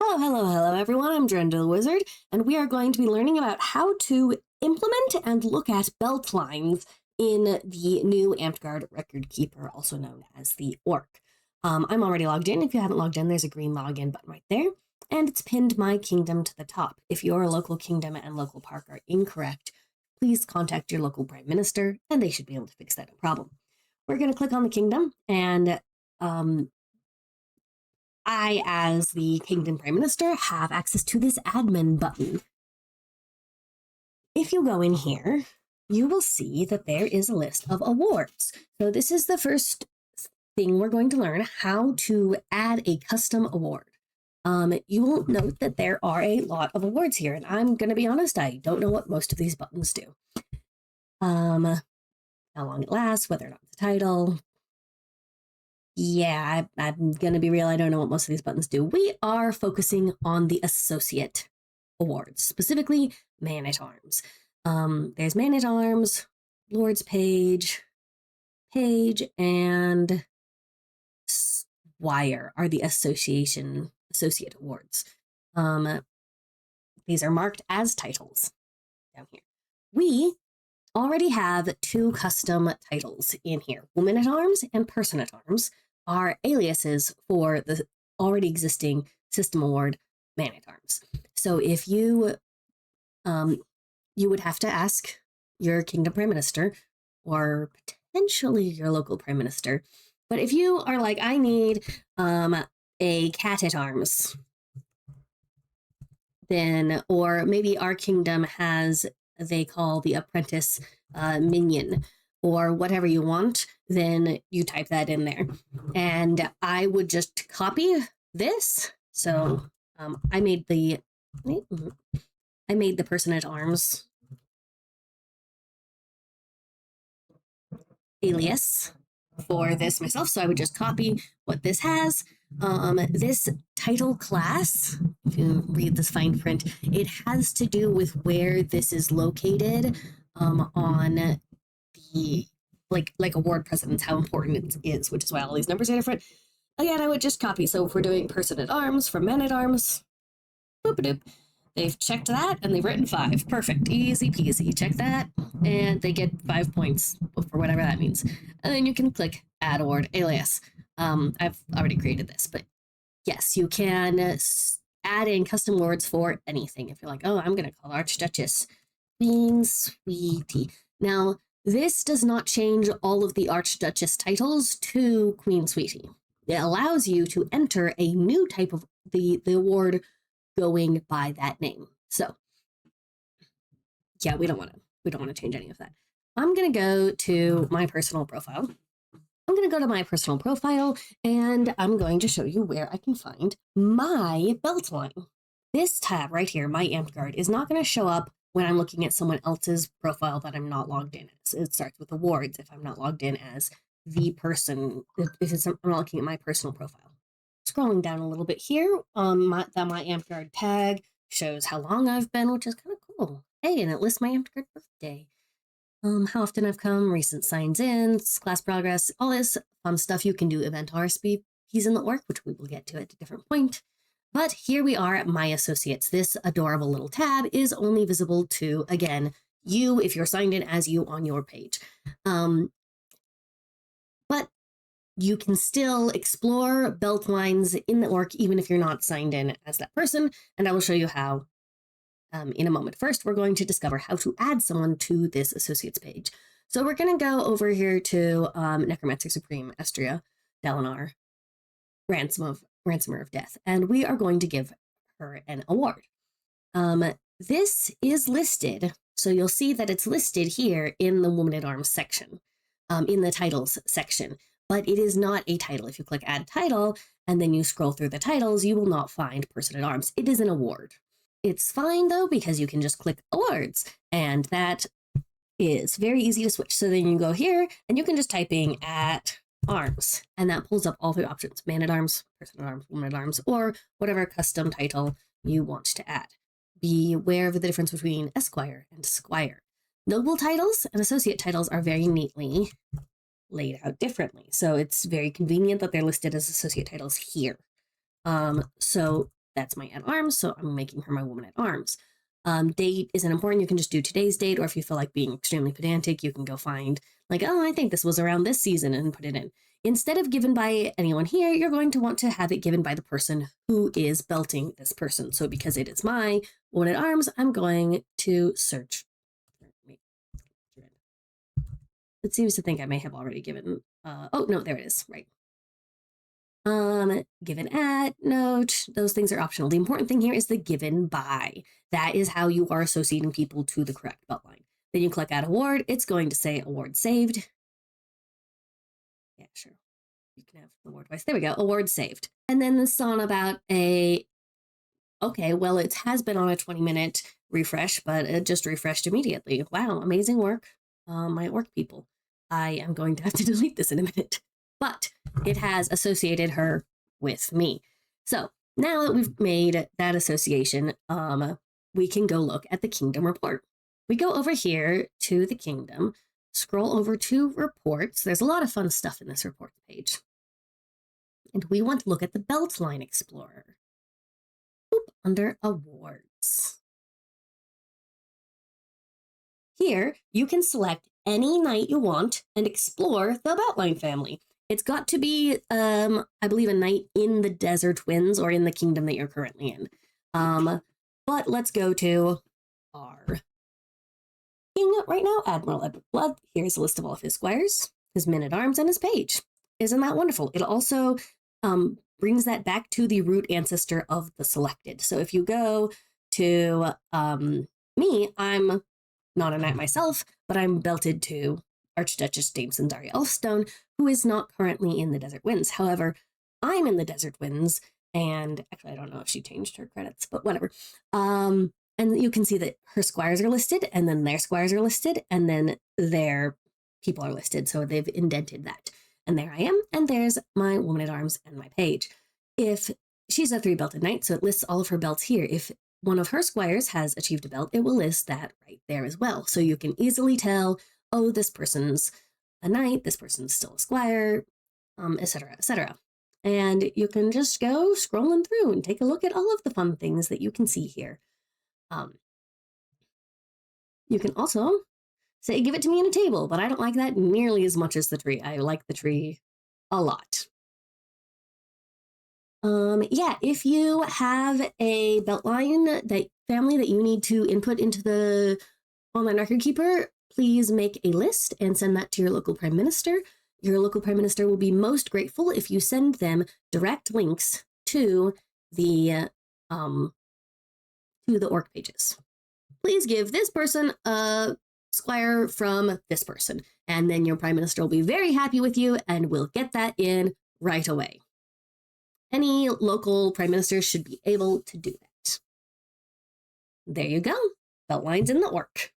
Hello, everyone. I'm Drenda the Wizard, and we are going to be learning about how to implement and look at beltlines in the new Amtgard Record Keeper, also known as the ORK. I'm already logged in. If you haven't logged in, there's a green login button right there, and it's pinned my kingdom to the top. If your local kingdom and local park are incorrect, please contact your local prime minister, and they should be able to fix that no problem. We're going to click on the kingdom, and I, as the Kingdom Prime Minister, have access to this admin button. If you go in here, you will see that there is a list of awards. So this is the first thing we're going to learn, how to add a custom award. You will note that there are a lot of awards here, and I'm going to be honest, I don't know what most of these buttons do. How long it lasts, whether or not it's a title. Yeah, I'm going to be real. I don't know what most of these buttons do. We are focusing on the associate awards, specifically man-at-arms. There's man-at-arms, Lord's Page, and Squire are the associate awards. These are marked as titles down here. We already have two custom titles in here. Woman-at-arms and person-at-arms are aliases for the already existing system award man-at-arms. So if you would have to ask your kingdom prime minister or potentially your local prime minister, but if you are like, I need a cat-at-arms, then, or maybe our kingdom has, they call the apprentice minion, or whatever you want, then you type that in there. And I would just copy this. So I made the person-at-arms alias for this myself. So I would just copy what this has. This title class, if you read this fine print, it has to do with where this is located on the like award precedence, how important it is, which is why all these numbers are different. Again, I would just copy. So if we're doing person-at-arms for men-at-arms, boop-a-doop. They've checked that and they've written 5. Perfect. Easy peasy. Check that and they get 5 points for whatever that means. And then you can click add award alias. I've already created this, but yes, you can add in custom awards for anything. If you're like, oh, I'm going to call Archduchess Queen Sweetie. Now, this does not change all of the Archduchess titles to Queen Sweetie. It allows you to enter a new type of the award going by that name. So yeah, we don't want to change any of that. I'm going to go to my personal profile. And I'm going to show you where I can find my beltline. This tab right here, my Amtgard, is not going to show up when I'm looking at someone else's profile that I'm not logged in as. It starts with awards if I'm not logged in as the person, if I'm not looking at my personal profile. Scrolling down a little bit here, my Amtgard tag shows how long I've been, which is kind of cool. Hey, and it lists my Amtgard birthday. How often I've come, recent signs in, class progress, all this fun stuff. You can do event RSVPs in the ORK, which we will get to at a different point. But here we are at My Associates. This adorable little tab is only visible to, again, you if you're signed in as you on your page. But you can still explore beltlines in the ORK even if you're not signed in as that person, and I will show you how in a moment. First, we're going to discover how to add someone to this associates page. So we're going to go over here to Necromancer Supreme Estria Dalinar, Ransomer of Death, and we are going to give her an award. This is listed, so you'll see that it's listed here in the Woman-at-Arms section, in the titles section, but it is not a title. If you click add title and then you scroll through the titles, you will not find person-at-arms. It is an award. It's fine though, because you can just click awards, and that is very easy to switch. So then you go here and you can just type in at arms, and that pulls up all the options: man-at-arms, person-at-arms, woman-at-arms, or whatever custom title you want to add. Be aware of the difference between esquire and squire. Noble titles and associate titles are very neatly laid out differently. So it's very convenient that they're listed as associate titles here. So that's my at arms, so I'm making her my woman at arms. Date isn't important. You can just do today's date, or if you feel like being extremely pedantic, you can go find, like, oh, I think this was around this season, and put it in. Instead of given by anyone here, you're going to want to have it given by the person who is belting this person. So because it is my woman at arms, I'm going to search. It seems to think I may have already given, oh, no, there it is, right. Given at, note, those things are optional. The important thing here is the given by. That is how you are associating people to the correct beltline. Then you click add award. It's going to say award saved. Yeah, sure. You can have the award twice. There we go. Award saved. And then this is on about a, okay, well, it has been on a 20-minute refresh, but it just refreshed immediately. Wow, amazing work, my orc people. I am going to have to delete this in a minute, but it has associated her with me. So now that we've made that association, we can go look at the kingdom report. We go over here to the kingdom, scroll over to reports. There's a lot of fun stuff in this report page. And we want to look at the Beltline Explorer. Boop, under awards. Here, you can select any knight you want and explore the Beltline family. It's got to be, I believe, a knight in the Desert Winds or in the kingdom that you're currently in. But let's go to our king right now, Admiral Edward Blood. Here's a list of all of his squires, his men-at-arms, and his page. Isn't that wonderful? It also brings that back to the root ancestor of the selected. So if you go to me, I'm not a knight myself, but I'm belted to Archduchess Jameson Daria Elfstone, who is not currently in the Desert Winds. However, I'm in the Desert Winds, and actually I don't know if she changed her credits, but whatever. And you can see that her squires are listed, and then their squires are listed, and then their people are listed. So they've indented that. And there I am, and there's my woman-at-arms and my page. If she's a 3-belted knight, so it lists all of her belts here. If one of her squires has achieved a belt, it will list that right there as well. So you can easily tell, oh, this person's a knight, this person's still a squire, etc., etc. And you can just go scrolling through and take a look at all of the fun things that you can see here. You can also say, give it to me in a table, but I don't like that nearly as much as the tree. I like the tree a lot. Yeah, if you have a beltline family that you need to input into the online record keeper, please make a list and send that to your local prime minister. Your local prime minister will be most grateful if you send them direct links to the orc pages. Please give this person a squire from this person, and then your prime minister will be very happy with you and will get that in right away. Any local prime minister should be able to do that. There you go. Beltlines in the orc.